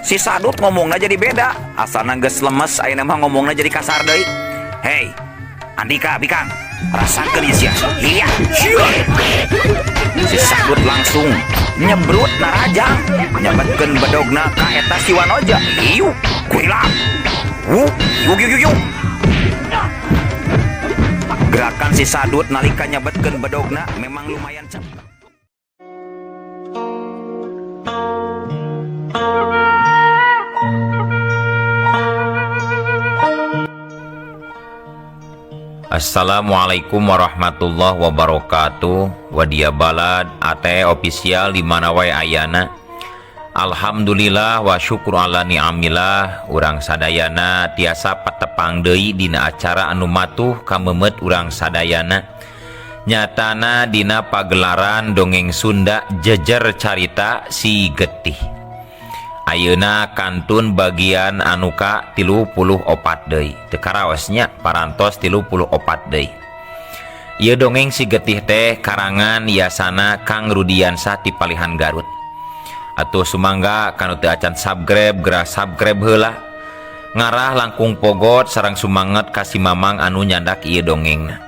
Si Sadut ngomongnya jadi beda. Asalna geus lemes, ayeuna mah ngomongnya jadi kasar deui. Hei, Andika, Bikang, rasakeun ieu sia. Iya. Si Sadut langsung nyebrut narajang, nyabetkeun bedogna ka eta si Wanoja. Iu, kuilang. Yuk. Gerakan si Sadut nalika nyabetkeun bedogna memang lumayan cepat. Assalamualaikum warahmatullahi wabarakatuh. Wadia balad ate official di mana wae ayana. Alhamdulillah wa syukur ala ni'amillah. Urang sadayana tiasa patepang deui dina acara anu matuh kamemet urang sadayana. Nyatana dina pagelaran dongeng Sunda jejer carita si Getih. Ayeuna kantun bagian anu ka 34 deui. Teu karaosnya parantos 34 deui. Ieu dongeng si Getih teh karangan yasana Kang Rudiansah ti Palihan Garut. Atuh sumangga kanu teu acan subscribe geura subscribe heula. Ngarah langkung pogot sareng sumanget ka si Mamang anu nyandak ieu dongengna.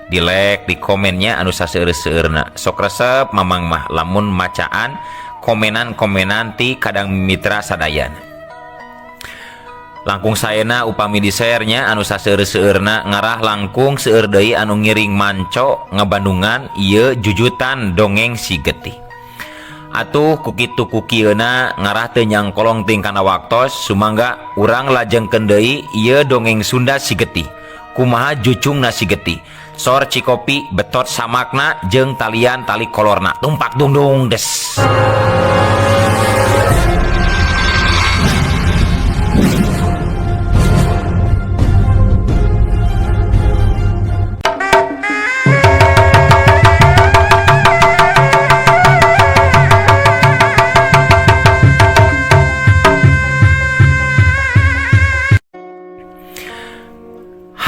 Di like, di komennya anu saseueur-seueurna. Sok resep Mamang mah lamun macaan komenan ti kadang mitra sadayana. Langkung saena upami di share-nya anu saseueur-seueurna ngarah langkung seueur deui anu ngiring manco ngabandungan ieu jujutan dongeng si Getih. Atuh kukitu kukieuna ngarah teu nyangkolong ting kana waktos sumangga urang lajengkeun deui ieu dongeng Sunda si Getih. Kumaha jucungna si Getih. Sor cikopi betot samakna jeung talian tali kolorna tumpak dungdung des.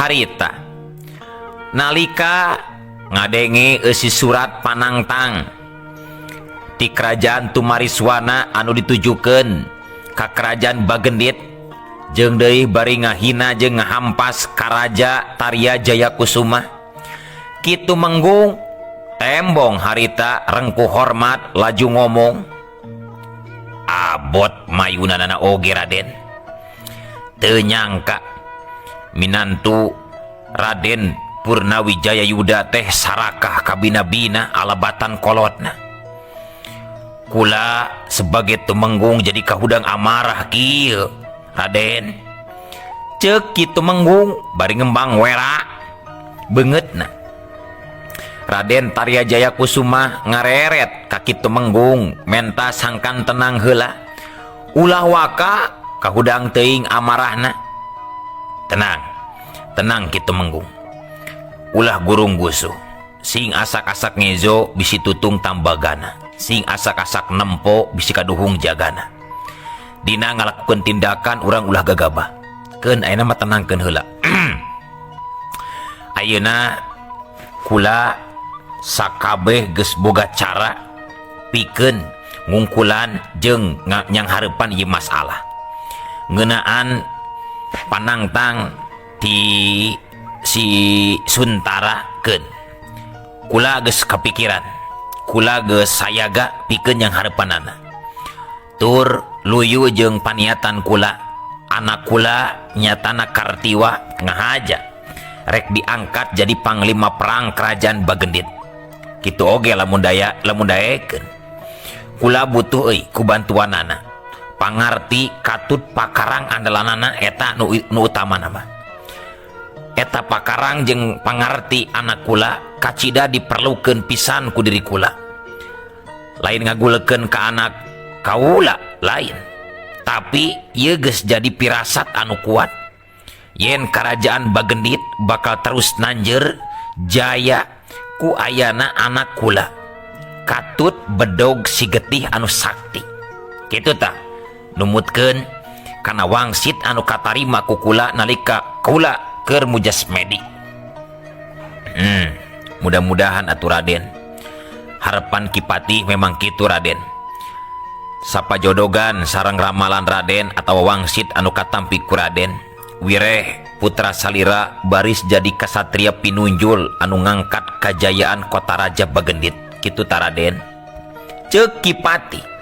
Harita nalika ngadenge eusi surat panangtang ti kerajaan Tumariswana anu ditujukeun ka kerajaan Bagendit jeung deui bari ngahina jeung ngahampas karaja Tarya Jayakusuma. Kitu menggung tembong harita rengku hormat laju ngomong, abot mayunanana oge Raden. Teu nyangka minantu Raden Purnawijaya Yuda teh sarakah kabina-bina alabatan kolotna. Kula sebagai tumenggung jadi kahudang amarah kieu Raden. Ceuk kitu menggung bari ngembang wera beungeutna. Raden Tarya Jayakusuma ngareret ka kitu menggung menta sangkan tenang heula. Ulah waka kahudang teuing amarahna. Tenang kitu menggung. Ulah gurung gusu. Sing asak-asak ngezo bisi tutung tambagana. Sing asak-asak nempo bisi kaduhung jagana. Dina ngalakukeun tindakan urang ulah gagabah. Keun ayeuna mah tenangkeun heula. Ayeuna kula sakabeh geus boga cara pikeun ngungkulan jeung nyang hareupan ieu masalah. Ngeunaan panangtang ti si Suntara keun. Kula geus kapikiran, kula geus sayaga pikeun yang harepanana. Tur luyu jeung paniatan kula, anak kula nyatana Kartiwa ngahaja rek diangkat jadi panglima perang kerajaan Bagendit. Kitu oge lamun dayakeun. Kula butuh euy ku bantuanana. Pangarti katut pakarang andalanana eta nu utamana mah. Eta pakarang jeung pangarti anak kula kacida diperlukeun pisan ku diri kula. Lain ngaguleukeun ka anak kaula lain. Tapi ieu geus jadi pirasat anu kuat. Yen kerajaan Bagendit bakal terus nanjeur jaya ku ayana anak kula. Katut bedog si Getih anu sakti. Kitu tah. Numutkeun kana wangsit anu katarima ku kula nalika kula keur mujasmedi. Mudah-mudahan atuh Raden. Harapan Kipati memang kitu Raden. sapajodogan sareng ramalan Raden atau wangsit anu katampi ku Raden, Wireh putra salira baris jadi kasatria pinunjul anu ngangkat kajayaan kota Raja Bagendit kitu ta Raden. Ceuk Kipati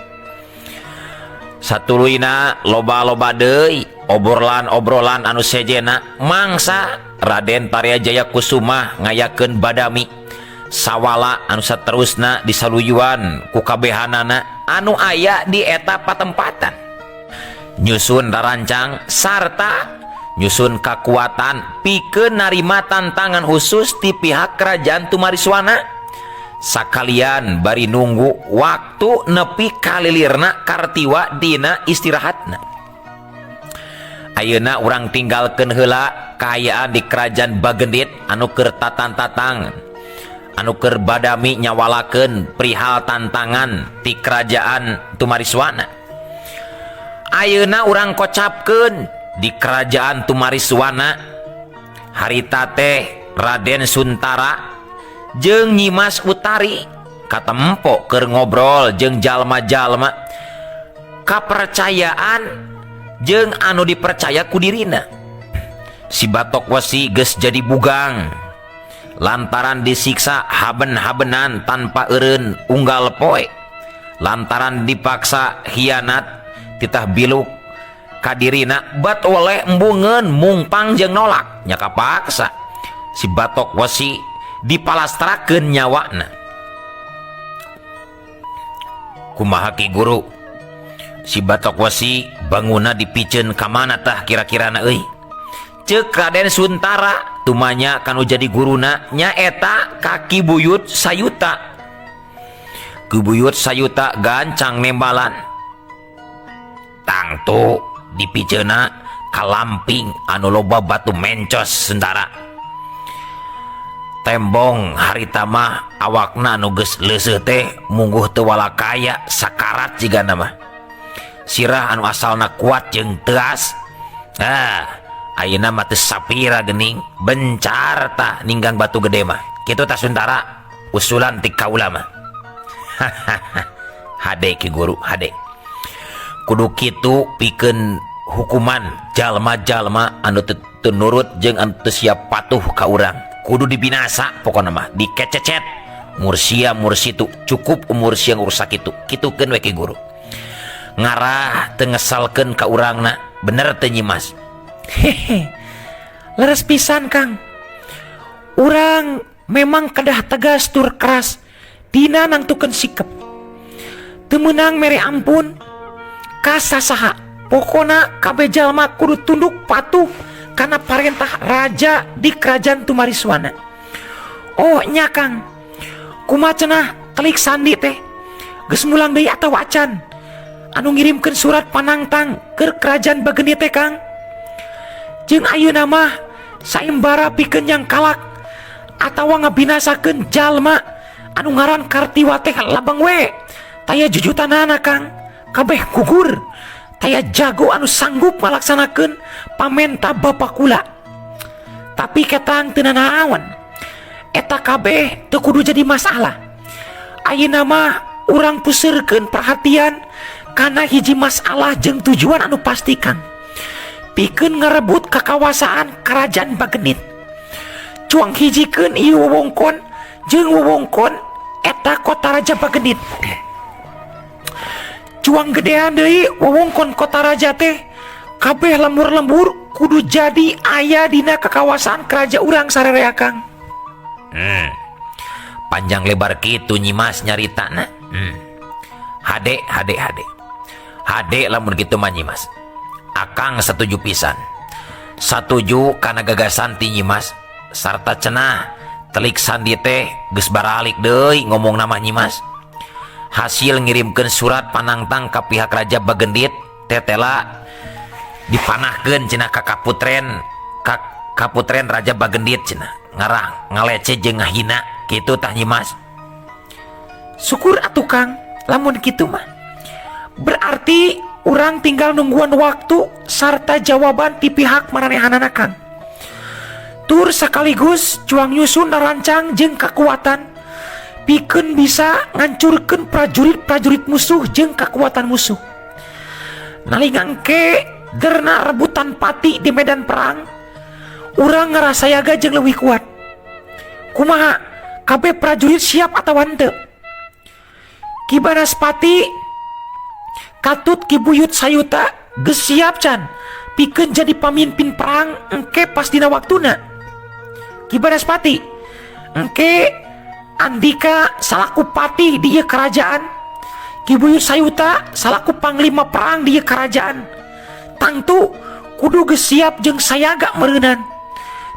satuluyna loba-loba deui obrolan anu sejena mangsa Raden Tarea Jaya Kusuma ngayakeun badami sawala anu saterusna disaluyuan ku kabehanana anu aya di eta patempatan, nyusun rarancang sarta nyusun kakuatan pikeun narima tantangan khusus ti pihak kerajaan Tumariswana sakalian bari nunggu waktu nepi kalilirna Kartiwa dina istirahatna. Ayeuna urang tinggalkeun heula kaayaan di kerajaan Bagendit anu keur tatang-tatang, anu keur badami nyawalakeun perihal tantangan ti kerajaan Tumariswana. Ayeuna urang kocapkeun di kerajaan Tumariswana harita teh Raden Suntara jeung Nyimas Utari katempo keur ngobrol jeung jalma-jalma kapercayaan jeung anu dipercaya ku dirina. Si Batok Wesi geus jadi bugang lantaran disiksa haben-habenan tanpa eureun unggal poe, lantaran dipaksa hianat titah biluk kadirina bat oleh embungeun mungpang jeung nolak nya kapaksa si Batok Wesi dipalastrakeun nyawana. Kumaha Ki Guru, si Batok Wesi banguna dipiceun ka mana tah kira-kirana euy? Ceuk Raden Suntara tumanya kanu jadi guruna nyaeta ka Ki Buyut Sayuta. Ki Buyut Sayuta gancang nembalan tangtu dipiceuna ka lamping anu loba batu mencos Sentara. Tembong harita mah awakna anu geus leuseuh teh mungguh teu walakaya sakarat jigana mah. Sirah anu asalna kuat jeung teas. Ayeuna mah teu sapira geuning bencar tah ninggang batu gede mah. Kitu tah Suntara usulan ti kaula mah. Hade Ki Guru, hade. Kudu kitu pikeun hukuman jalma-jalma anu teu nurut jeung anu teu siap patuh ka urang kudu dibinasa pokona mah dikececet mursia mursitu cukup umur siang urusak itu kitukeun we Ki Guru. Ngarah teu ngesalkeun ka urangna bener teu Nyimas? Hehe, leres pisan Kang. Urang memang kedah tegas tur keras dina nangtukeun sikep. Teu meunang mere ampun ka sasaha. Pokona kabeh jalma kudu tunduk patuh kana parentah raja di kerajaan Tumariswana. Oh nya Kang, kumaha cenah telik sandi teh geus mulang deui atawa acan anu ngirimkeun surat panangtang ke kerajaan Bagendit teh Kang. Jeung ayeuna mah saimbara pikeun yang kalak atawa ngabinasakeun jalma anu ngaran Kartiwa teh labang we taya jujutanana Kang kabeh gugur. Taya jago anu sanggup melaksanakeun pamenta bapa kula. Tapi ketang teu nanaon eta kabeh teu kudu jadi masalah. Ayeuna mah urang puseurkeun perhatian kana hiji masalah jeung tujuan anu pasti Kang. Pikeun ngarebut kakawasaan kerajaan Bagendit. Cuang hijikeun ieu wewengkon jeung wewengkon eta kota Raja Bagendit. Cuang gedean deui wewengkon kota raja teh kabeh lembur-lembur kudu jadi aya dina kakawasaan kerajaan urang sarerea Kang. Panjang lebar kitu Nyimas nyaritana. Hade lamun kitu mah Nyimas. Akang setuju pisan. Satuju kana gagasan ti Nyimas sarta cenah telik sandi teh geus baralik deui ngomong nama Nyimas. Hasil ngirimkeun surat panangtang ka pihak Raja Bagendit tetela dipanahkeun cenah ka kaputren Raja Bagendit cenah ngarah ngalece jeung ngahina kitu tah Nyimas. Syukur atuh Kang lamun kitu mah. Berarti urang tinggal nungguan waktu sarta jawaban ti pihak maranehanana Kang. Tur sakaligus cuang nyusun narancang jeung kekuatan pikeun bisa ngancurkeun prajurit-prajurit musuh jeung kekuatan musuh. Nalika engke derna rebutan pati di medan perang, urang ngerasa yaga jeung leuwih kuat. Kumaha kabeh prajurit siap atawa henteu? Ki Banaspati katut Ki Buyut Sayuta geus siap can pikeun jadi pamimpin perang engke pas dina waktuna. Ki Banaspati engke Andika salaku patih di ieu kerajaan, Ki Buyut Sayuta salaku panglima perang di ieu kerajaan. Tangtu kudu geus siap jeung sayaga meureunan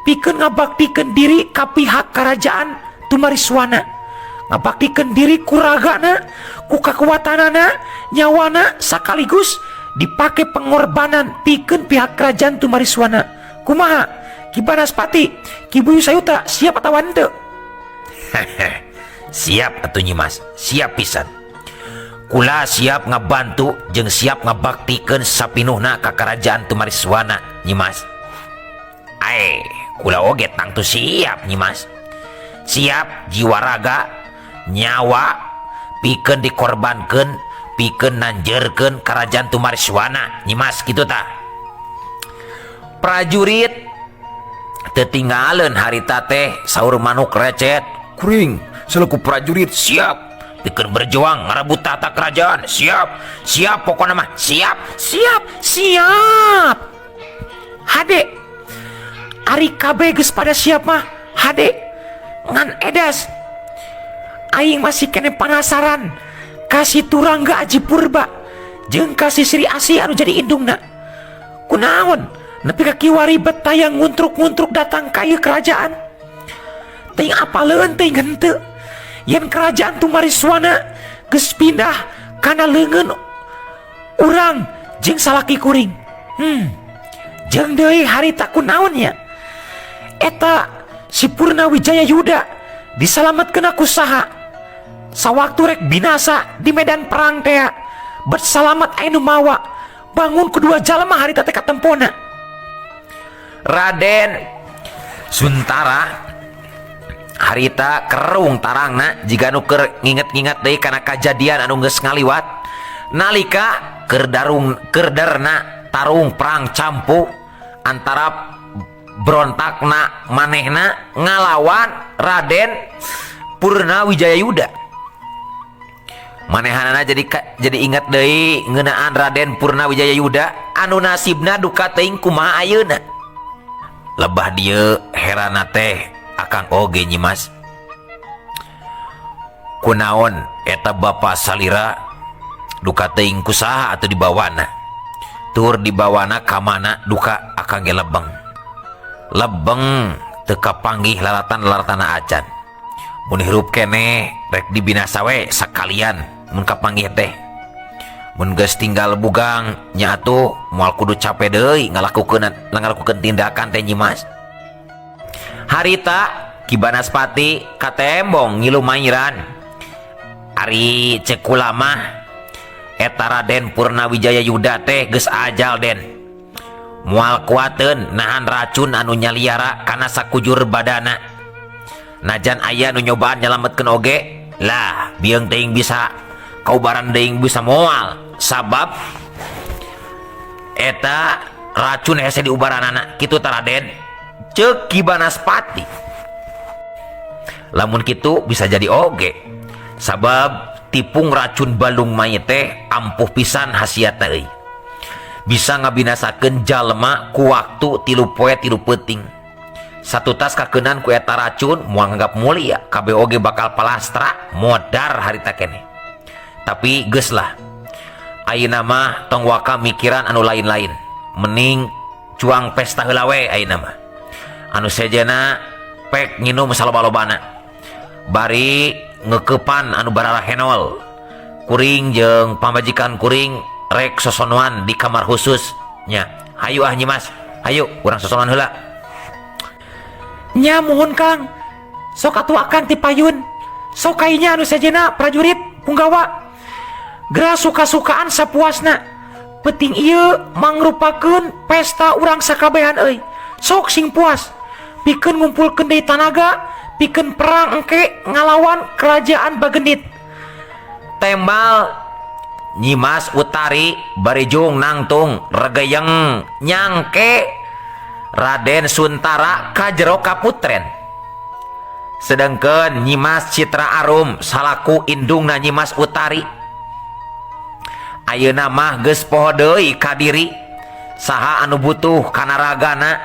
pikeun ngabaktikeun diri ka pihak kerajaan Tumariswana, ngabaktikeun diri ku ragana, ku kakuatanana, nyawana sakaligus dipake pengorbanan pikeun pihak kerajaan Tumariswana. Kumaha Ki Banaspati, Ki Buyut Sayuta siap atawa henteu? Siap atuh Nyimas, siap pisan. Kula siap ngabantu jeung siap ngabaktikeun sapinuhna ka kerajaan Tumariswana Nyimas. Kula oge tangtu siap Nyimas. Siap jiwa raga, nyawa pikeun dikorbankeun, pikeun nanjeurkeun kerajaan Tumariswana Nyimas kitu tah. Prajurit teu tinggaleun harita teh saur manuk recet. Kuring selaku prajurit siap pikeun berjuang ngarebut tahta kerajaan. Siap pokokna mah siap. Hade ari kabeh geus pada siap mah hade ngan edas. Aing masih kene penasaran kasih Turangga Aji Purba jeung kasih Sri Asih anu jadi indungna. Kunaon nepi ka kieu ribet tayang nguntruk-nguntruk datang ka ieu kerajaan? Teuing apaleun teuing henteu yen kerajaan Tumariswana geus pindah kana leungeun urang jeung salaki kuring. Jeung deui harita kunaon nya? Eta si Purnawijaya Yuda disalametkeun aku saha? Sawaktu rek binasa di medan perang teh bersalamat anu mawa bangun kedua jalma harita teh katempona. Raden Suntara harita kerung tarangna jika nu keur nginget-nginget deui kana kajadian anu geus ngaliwat nalika keur derna tarung perang campu antara berontakna manehna ngalawan Raden Purnawijaya Yuda. Manehanana jadi ingat deui ngeunaan Raden Purnawijaya Yuda anu nasibna duka teuing kumaha ayeuna. Lebah dieu herana teh akang oge Nyimas. Kunaon eta bapa salira duka teuing kusaha atuh dibawana? Tur dibawana ka mana duka akang ge lebeng. Lebeng teu kapanggih lalatan-lalatana acan. Mun hirup keneh rek dibinasa we sakalian mun kapanggih teh. Mun geus tinggal bugang nya atuh moal kudu capek deui ngalakukeun tindakan teh Nyimas. Harita Ki Banaspati katembong ngilu mairan. Ari ceuk kula mah eta Raden Purnawijaya Yuda teh geus ajal den. Moal kuateun nahan racun anu nyaliara kana sakujur badana. Najan aya nu nyobaan nyalametkeun oge, lah bieung teuing bisa kaubaran teuing bisa moal sabab eta racun hese diubaranana kitu tah Raden. Ceuk Ki Banaspati. Lamun kitu bisa jadi oge sabab tipung racun balung mayit teh ampuh pisan hasiatna euy. Bisa ngabinasakeun jalma ku waktu 3 poe 3 peuting. Satu tas kakeunaan ku eta racun moal nganggap mulia kabeh oge bakal palastra modar harita keneh. Tapi geus lah. Ayeuna mah tong waka mikiran anu lain-lain. Mending cuang pesta heula we ayeuna mah. Anu sejena pek nginum saloba-lobana. Bari ngeukepan anu bararahenol. Kuring jeung pamajikan kuring rek sosonoan di kamar khusus nya. Hayu Nyimas, hayu urang sosonoan heula. Nya mohon Kang, sok atuakan ti payun. Sok kainya anu sajena prajurit punggawa. Geura suka-sukaan sapuasna. Penting ieu mangrupakeun pesta urang sakabehan euy. Sok sing puas. pikeun ngumpulkeun deui tanaga pikeun perang engke ngalawan kerajaan Bagendit. Tembal Nyimas Utari barijung nangtung regayeng nyangke Raden Suntara ka jero kaputren. Sedengkeun Nyimas Citra Arum salaku indungna Nyimas Utari ayeuna mah geus poho deui ka diri saha anu butuh kana ragana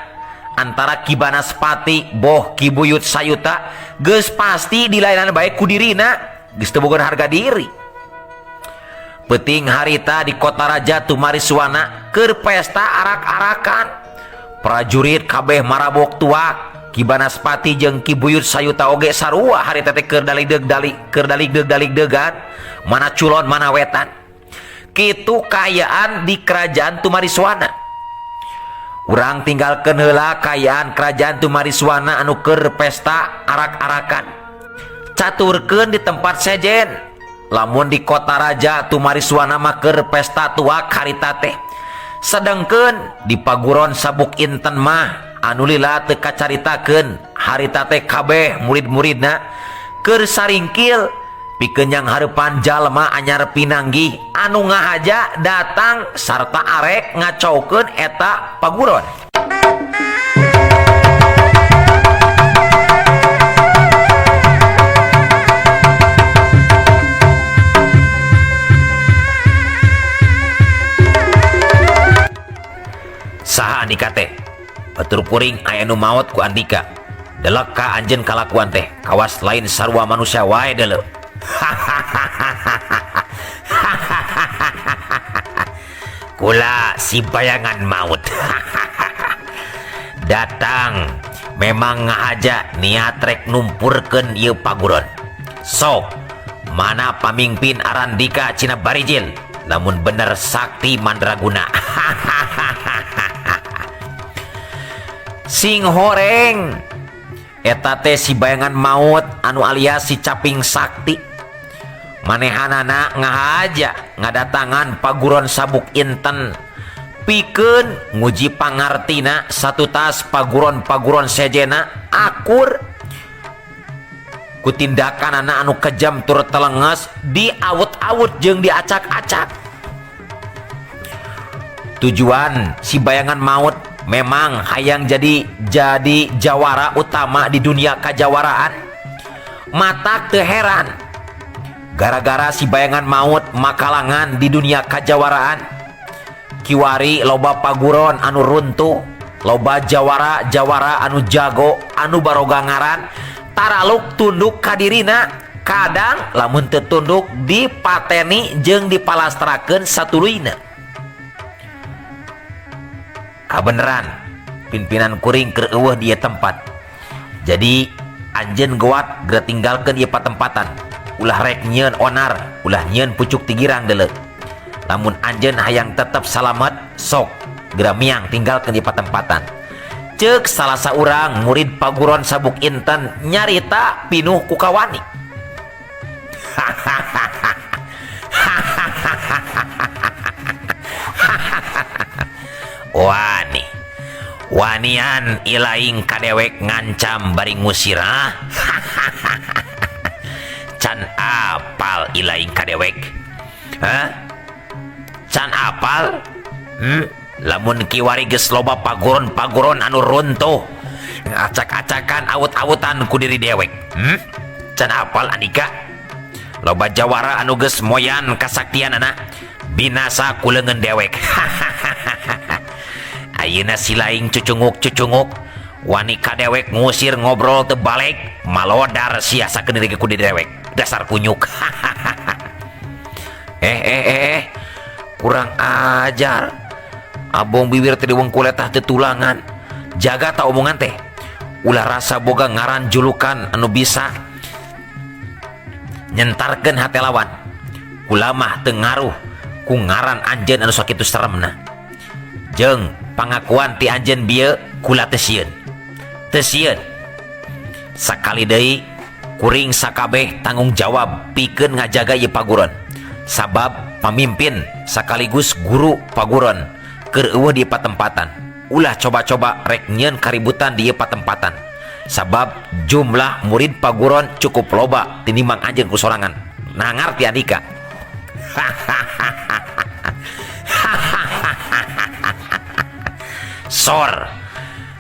antara Ki Banaspati boh Ki Buyut Sayuta geus pasti dilainan bae ku dirina geus teu boga harga diri. Peuting harita di kota Raja Tumariswana keur pesta arak-arakan prajurit kabeh marabok tua Ki Banaspati jeung Ki Buyut Sayuta oge sarua harita teh keur dalig-degan mana culon mana wetan kitu kayaan di kerajaan Tumariswana. Urang tinggalkeun heula kayaan kerajaan Tumariswana anu keur pesta arak-arakan caturkeun di tempat sejen. Lamun di kota Raja Tumariswana mah keur pesta tuak harita teh sedengkeun di paguron Sabuk Inten mah anu lila teu kacaritakeun harita teh kabeh murid-muridna keur saringkil pikeun yang hareupan jalma anyar pinanggih anu ngahaja datang sarta arek ngacaukeun eta paguron. Saha Andika teh batur puring aya nu maot ku Andika delek ka anjeun kalakuan teh kawas lain sarua manusia wae deuleu. Kula si bayangan maut. Datang memang ngahaja niat rek numpurkeun ieu paguron. Sok mana pamimpin Arandika Cina Barijil lamun bener sakti mandraguna. Sing horeng eta teh si bayangan maut anu alias si caping sakti manehanana ngahaja ngadatangan paguron Sabuk Inten pikeun nguji pangartina satu tas paguron-paguron sejena akur ku tindakanana anu kejam tur telenges diawut-awut jeung diacak-acak. Tujuan si bayangan maut memang hayang jadi jawara utama di dunia kajawaraan. Matak teu heran gara-gara si bayangan maut makalangan di dunia kajawaraan kiwari loba paguron anu runtuh loba jawara-jawara anu jago anu baroga ngaran taraluk tunduk ka dirina kadang lamun teu tunduk dipateni jeung dipalastrakeun satuluyna. Kabeneran pimpinan kuring keur eueuh di tempat jadi anjeun goat geura tinggalkeun ieu patempatan ulah rek nyieun onar ulah nyieun pucuk tigirang deuleu. Lamun anjeun hayang tetep salamet sok geura miang tinggalkeun ieu patempatan. Ceuk salah saurang murid paguron Sabuk Inten nyarita pinuh ku kawani. Wanian ilaing kadewek ngancam bari ngusirah. Can apal ilaing kadewek? Can apal? Lamun kiwari geus loba paguron-paguron anu runtuh acak-acakan awut-awutan ku diri dewek. Can apal Andika? Loba jawara anu geus moyan kasaktianana binasa ku leungeun dewek. Ayeuna silaing cucunguk wani kadewek ngusir ngobrol teu balik malodar siasakeun diri ku dewek dasar kunyuk. Kurang ajar abong bibir teh diwengkul eta teu tulangan jaga ta omongan teh ulah rasa boga ngaran julukan anu bisa nyentarkeun hate lawan kula mah teu ngaruh ku ngaran anjeun anu sakitu seremna jeung pangakuan ti anjeun bieu kula teu sieun sakali deui kuring sakabeh tanggung jawab pikeun ngajaga ieu paguron sabab pamimpin sakaligus guru paguron keur eueuh di patempatan ulah coba-coba rek nyieun kaributan di ieu patempatan sabab jumlah murid paguron cukup loba tinimbang anjeun ku sorangan. Nah ngarti Andika.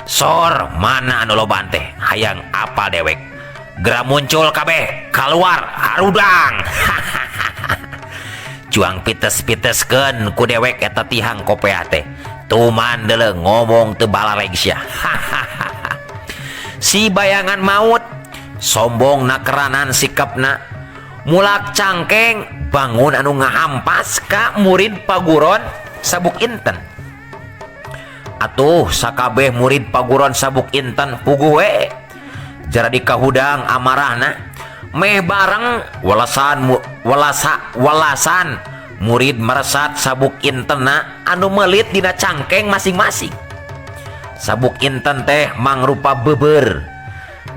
Sor mana anu lobaan teh hayang apal dewek gera muncul kabeh keluar harudang. Cuang pites-piteskeun ku dewek eta tihang kopea teh tuman deuleu ngomong teu balareg sia. Si bayangan maut sombong nakeranan sikapna mulak cangkeng bangun anu ngahampas ka murid paguron sabuk inten. Atuh sakabeh murid paguron sabuk inten puguh we jara di kahudang amarahna meh bareng walasan murid meresat sabuk intena anu melit dina cangkeng masing-masing. Sabuk inten teh mangrupa beber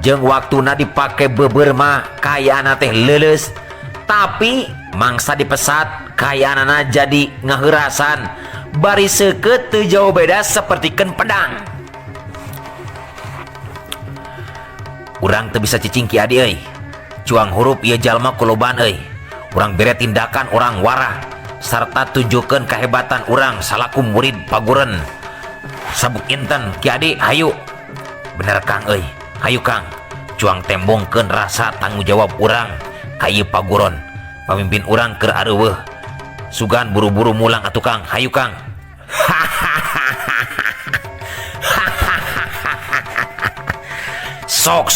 jeung waktuna dipake beber mah kayaana teh leuleus tapi mangsa dipesat kayaana jadi ngaheurasan bari seukeut teu jauh beda sapertikeun pedang. Urang teu bisa cicing ki adi euy cuang hurup ieu jalma kulobaan euy. Urang bere tindakan urang warah sarta tunjukkeun kahebatan urang salaku murid paguron sabuk inten ki adi. Hayu bener Kang euy, hayu Kang cuang tembongkeun rasa tanggung jawab urang ka ieu paguron. Pamimpin urang keur areuweuh sugan buru-buru mulang atuh Kang. Hayu Kang. Sok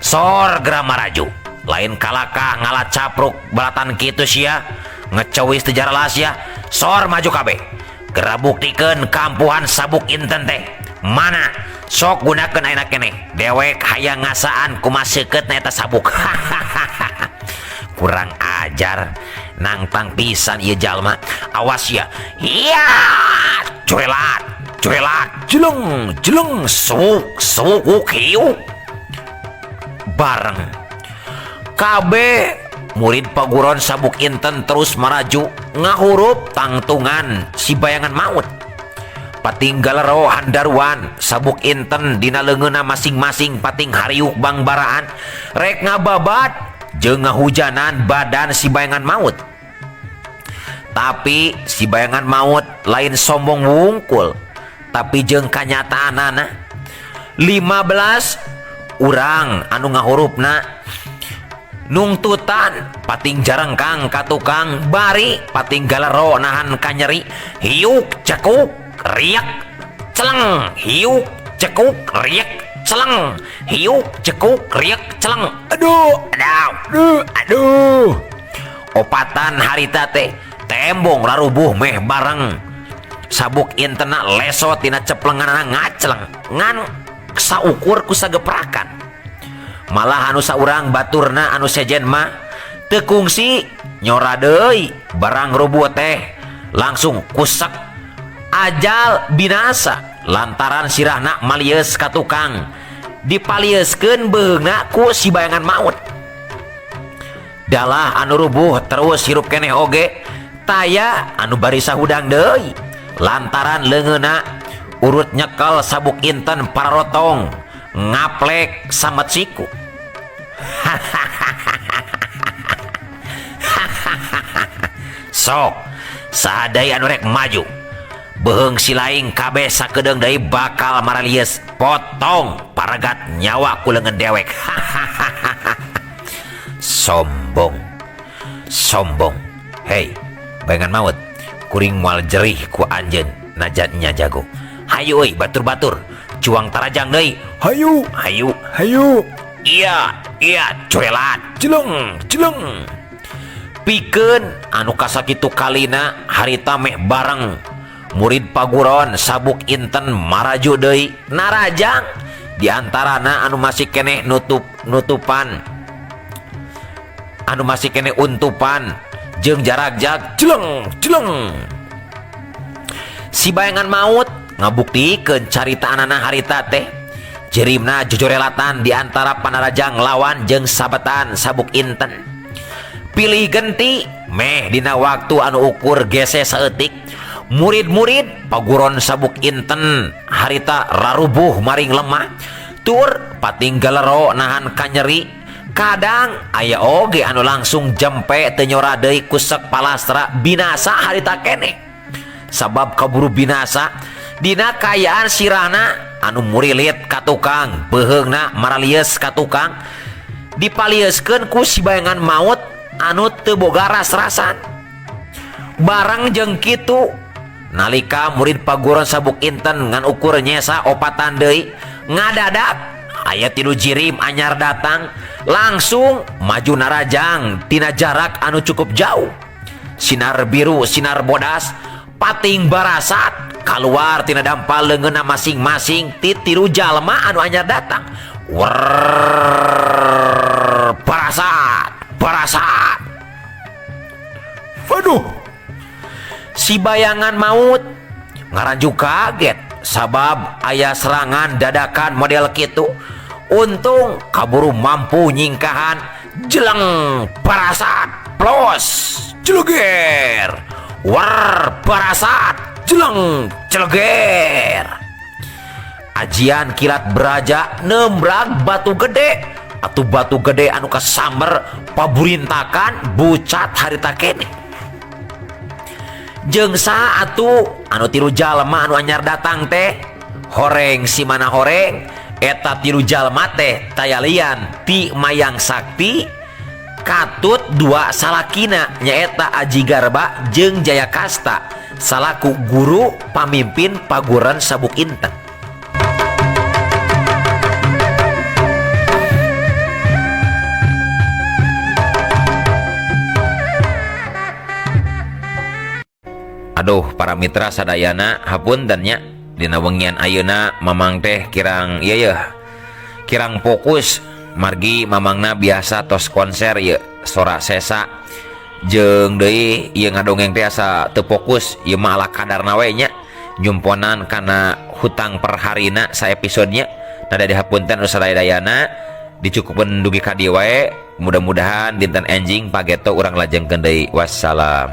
sor gera maraju lain kalakah ngalah capruk balatan kitu sia ngecewis teu jaralas ya. Sor maju kabeh gera buktikeun kampuhan sabuk inten teh mana sok gunakeun ayeuna keneh dewek hayang ngasaan kumaha seukeutna eta sabuk. Kurang ajar nangtang pisan ieu jalma. Awas ya. Iya cuelat jeleng suk hiu bareng kabeh murid paguron sabuk inten terus maraju ngahurup tangtungan si bayangan maut. Patinggal ro handaruan sabuk inten dina leungeunna masing-masing pating hariuk bangbaraan rek ngababat jeung ngahujanan badan si bayangan maut. Tapi si bayangan maut lain sombong wungkul tapi jeung kanyataanana 15 urang anu ngahurupna nungtutan pating jarengkang ka tukang bari pating galero nahan kanyeri hiuk cekuk riak celeng hiuk cekuk riak celeng hiuk cekuk riak celeng. Aduh opatan harita teh tembong rarubuh meh bareng sabuk intena lesot tina ceplenganna ngaceleng ngan saukur ku sageprakan. Malah anu saurang baturna anu sejen mah teu kungsi nyora deui barang rubuh teh langsung kusek ajal binasa lantaran sirahna malieus ka tukang dipalieuskeun beungna ku si bayangan maut. Dalah anu rubuh terus hirup keneh oge taya anu bari sahudang deui lantaran leungeuna urut nyekel sabuk inten pararotong ngaplek samet siku. Sok sadai anu rek maju beheung si laing kabeh sakedeung deui bakal maralies potong paragat nyawa ku leungeun dewek. Sombong hei bayangan maut kuring moal jerih ku anjeun najan nya jago. Hayu euy batur-batur cuang tarajang deui. Hayu iya cuelat jeleng pikeun anu kasakitu kalina harita meh bareng murid paguron sabuk inten maraju deui narajang diantarana anu masih keneh untupan jeung jarak-jak jeleng. Si bayangan maut ngabuktikeun caritaanana harita teh jerimna jujurelatan diantara panarajang lawan jeung sabetan sabuk inten. Pilih genti meh dina waktu anu ukur gese saeutik murid-murid paguron sabuk inten harita rarubuh maring lemah tur patinggalero nahan kanyeri kadang aya oge anu langsung jempe teu nyora deui kusek palastra binasa harita kene sabab kaburu binasa dina kayaan sirahna anu murilit ka tukang beheungna maralies ka tukang dipalieskeun ku si bayangan maut anu teu boga ras-rasan barang jeung kitu nalika murid paguron sabuk inten ngan ukur nyesa opatan deui ngadadak aya tilu jirim anyar datang langsung maju narajang tina jarak anu cukup jauh sinar biru sinar bodas pating barasat keluar tina dampal leungeunna masing-masing ti tilu jalma anu anyar datang parasat Waduh, si bayangan maut ngaranju kaget sabab aya serangan dadakan model kitu untung kaburu mampu nyingkahan jeleng parasat plus celeger parasat jeleng celeger ajian kilat beraja nembrag batu gede atuh batu gede anu kasamber paburintakan bucat harita kene jeung saatu anu tilu jalma anu anyar datang teh horeng si mana horeng eta tilu jalma teh tayalian ti mayang sakti katut dua salakina nyaeta Aji Garba jeung Jayakasta salaku guru pamimpin paguran sabuk inten. Aduh para mitra sadayana hapuntennya dina wengian ayeuna mamang teh kirang kirang fokus margi mamangna biasa tos konser ye sora sesa jeung deui ieu ngadongeng teh asa teu fokus ieu mah ala kadarna we nya nyumponan kana hutang per harina sa episodenya nada di hapunten sadayana dicukupkeun dugi ka dieu wae mudah-mudahan dinten enjing pageto urang lajengkeun deui wassalam.